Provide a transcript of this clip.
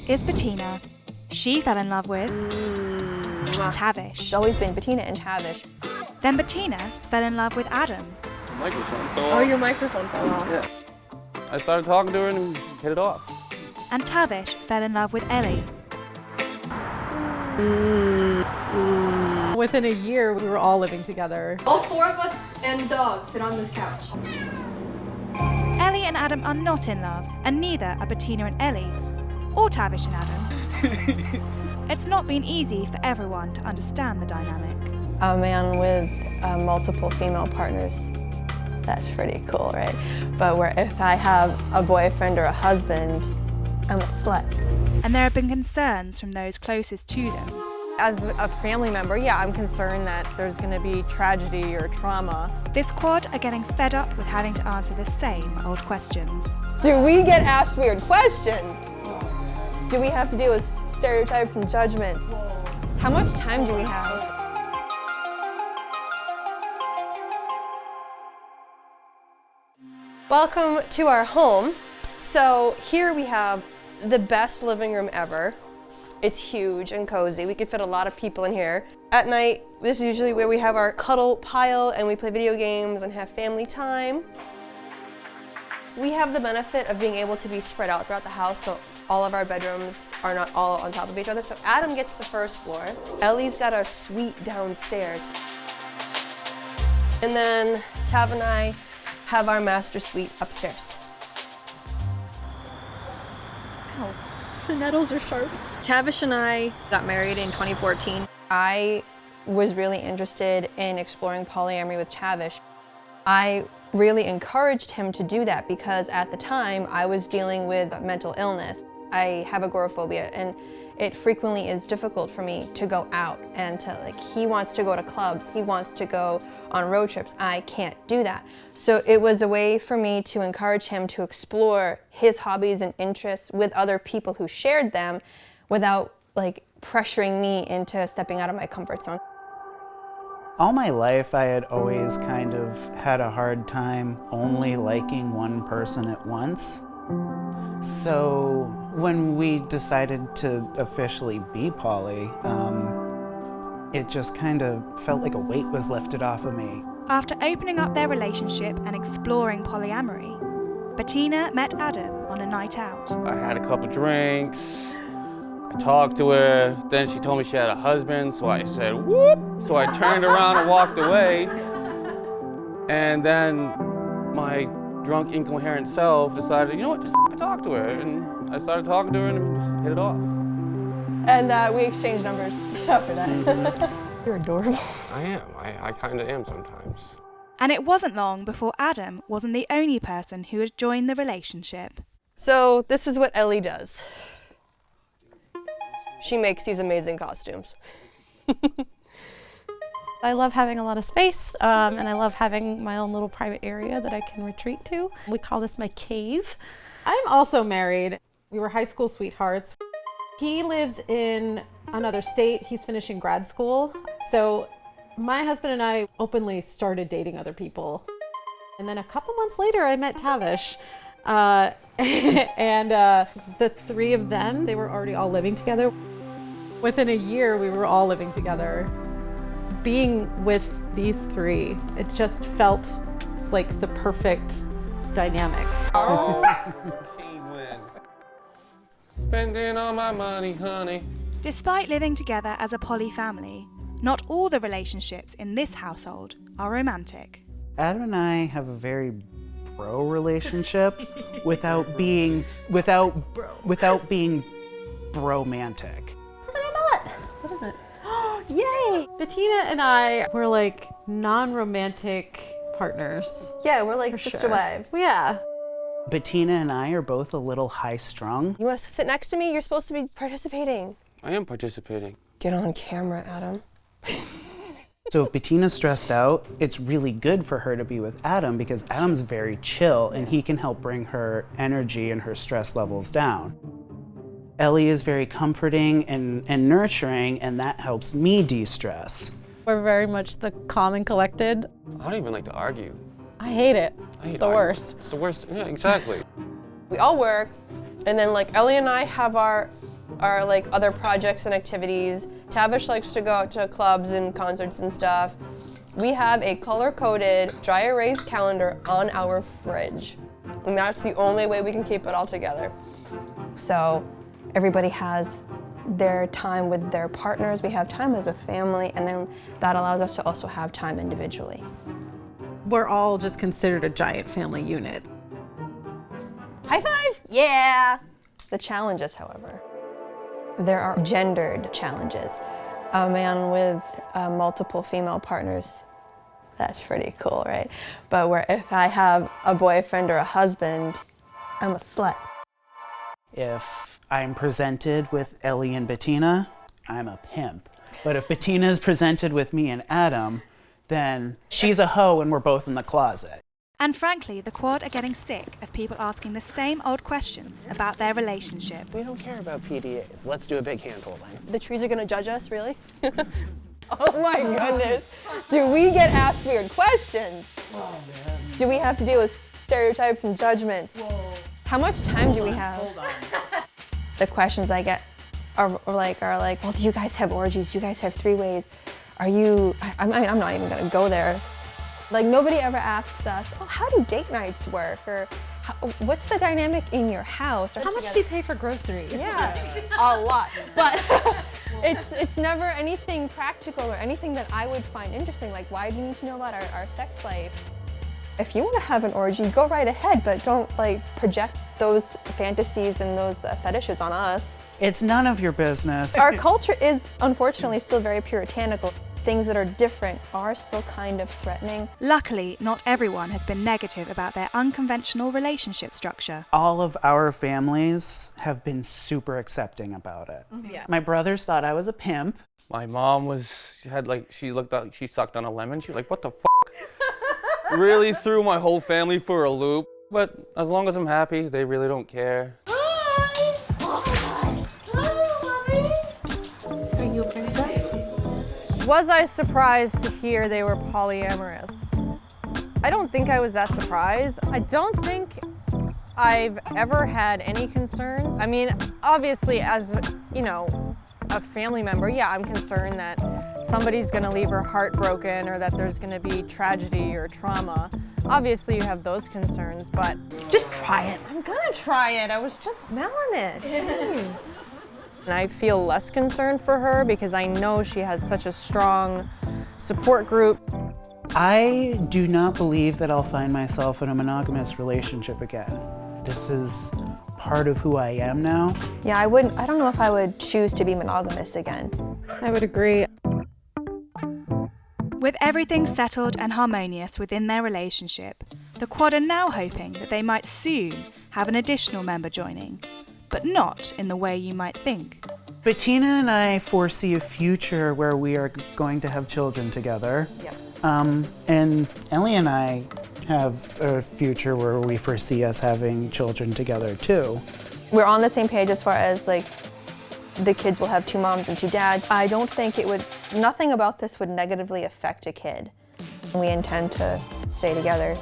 is Bettina. She fell in love with Tavish. It's always been Bettina and Tavish. Then Bettina fell in love with Adam. Microphone fell off. Oh, your microphone fell off. Yeah. I started talking to her and hit it off. And Tavish fell in love with Ellie. Within a year, we were all living together. All four of us and the dog fit on this couch. Ellie and Adam are not in love, and neither are Bettina and Ellie, or Tavish and Adam. It's not been easy for everyone to understand the dynamic. A man with multiple female partners. That's pretty cool, right? But where if I have a boyfriend or a husband, I'm a slut. And there have been concerns from those closest to them. As a family member, yeah, I'm concerned that there's gonna be tragedy or trauma. This quad are getting fed up with having to answer the same old questions. Do we get asked weird questions? Do we have to deal with stereotypes and judgments? How much time do we have? Welcome to our home. So here we have the best living room ever. It's huge and cozy. We could fit a lot of people in here. At night, this is usually where we have our cuddle pile and we play video games and have family time. We have the benefit of being able to be spread out throughout the house, so all of our bedrooms are not all on top of each other. So Adam gets the first floor. Ellie's got our suite downstairs. And then Tav and I have our master suite upstairs. Ow, the nettles are sharp. Tavish and I got married in 2014. I was really interested in exploring polyamory with Tavish. I really encouraged him to do that because at the time I was dealing with mental illness. I have agoraphobia and it frequently is difficult for me to go out and he wants to go to clubs, he wants to go on road trips. I can't do that. So it was a way for me to encourage him to explore his hobbies and interests with other people who shared them without pressuring me into stepping out of my comfort zone. All my life, I had always kind of had a hard time only liking one person at once. So when we decided to officially be poly, it just kind of felt like a weight was lifted off of me. After opening up their relationship and exploring polyamory, Bettina met Adam on a night out. I had a couple drinks. I talked to her, then she told me she had a husband, so I said, whoop! So I turned around and walked away. And then my drunk, incoherent self decided, you know what, just talk to her. And I started talking to her and hit it off. And we exchanged numbers after that. You're adorable. I am. I kind of am sometimes. And it wasn't long before Adam wasn't the only person who had joined the relationship. So this is what Ellie does. She makes these amazing costumes. I love having a lot of space, and I love having my own little private area that I can retreat to. We call this my cave. I'm also married. We were high school sweethearts. He lives in another state. He's finishing grad school. So my husband and I openly started dating other people. And then a couple months later, I met Tavish. And the three of them, they were already all living together. Within a year, we were all living together. Being with these three, it just felt like the perfect dynamic. Oh! Spending all my money, honey. Despite living together as a poly family, not all the relationships in this household are romantic. Adam and I have a very bro relationship without being bromantic. What is it? Yay! Bettina and I were non-romantic partners. Yeah, we're like For sister sure. wives. Yeah. Bettina and I are both a little high-strung. You want to sit next to me? You're supposed to be participating. I am participating. Get on camera, Adam. So if Bettina's stressed out, it's really good for her to be with Adam because Adam's very chill and he can help bring her energy and her stress levels down. Ellie is very comforting and nurturing, and that helps me de-stress. We're very much the calm and collected. I don't even like to argue. I hate it. I It's hate the arguing. worst. It's the worst. Yeah, exactly. We all work, and then Ellie and I have our our like other projects and activities. Tavish likes to go out to clubs and concerts and stuff. We have a color-coded, dry erase calendar on our fridge. And that's the only way we can keep it all together. So everybody has their time with their partners, we have time as a family, and then that allows us to also have time individually. We're all just considered a giant family unit. High five! Yeah! The challenges, however. There are gendered challenges. A man with multiple female partners, that's pretty cool, right? But where if I have a boyfriend or a husband, I'm a slut. If I'm presented with Ellie and Bettina, I'm a pimp. But if Bettina is presented with me and Adam, then she's a hoe and we're both in the closet. And frankly, the quad are getting sick of people asking the same old questions about their relationship. We don't care about PDAs. Let's do a big hand holding. The trees are gonna judge us, really? Oh my goodness. Do we get asked weird questions? Oh, man. Do we have to deal with stereotypes and judgments? Whoa. How much time do we have? Hold on. The questions I get are like, well, do you guys have orgies? Do you guys have three-ways? I'm not even gonna go there. Like, nobody ever asks us, oh, how do date nights work? Or what's the dynamic in your house? Or How much do you pay for groceries? Yeah, a lot. But it's never anything practical or anything that I would find interesting. Like, why do you need to know about our sex life? If you want to have an orgy, go right ahead, but don't like project those fantasies and those fetishes on us. It's none of your business. Our culture is unfortunately still very puritanical. Things that are different are still kind of threatening. Luckily, not everyone has been negative about their unconventional relationship structure. All of our families have been super accepting about it. Yeah. My brothers thought I was a pimp. My mom she looked like she sucked on a lemon. She was like, what the f? Really threw my whole family for a loop. But as long as I'm happy, they really don't care. Was I surprised to hear they were polyamorous? I don't think I was that surprised. I don't think I've ever had any concerns. I mean, obviously as, you know, a family member, yeah, I'm concerned that somebody's gonna leave her heart broken or that there's gonna be tragedy or trauma. Obviously you have those concerns, but Just try it. I'm gonna try it. I was just smelling it. Jeez. And I feel less concerned for her because I know she has such a strong support group. I do not believe that I'll find myself in a monogamous relationship again. This is part of who I am now. Yeah, I don't know if I would choose to be monogamous again. I would agree. With everything settled and harmonious within their relationship, the quad are now hoping that they might soon have an additional member joining, but not in the way you might think. Bettina and I foresee a future where we are going to have children together. Yep. And Ellie and I have a future where we foresee us having children together too. We're on the same page as far as like the kids will have two moms and two dads. I don't think nothing about this would negatively affect a kid. We intend to stay together.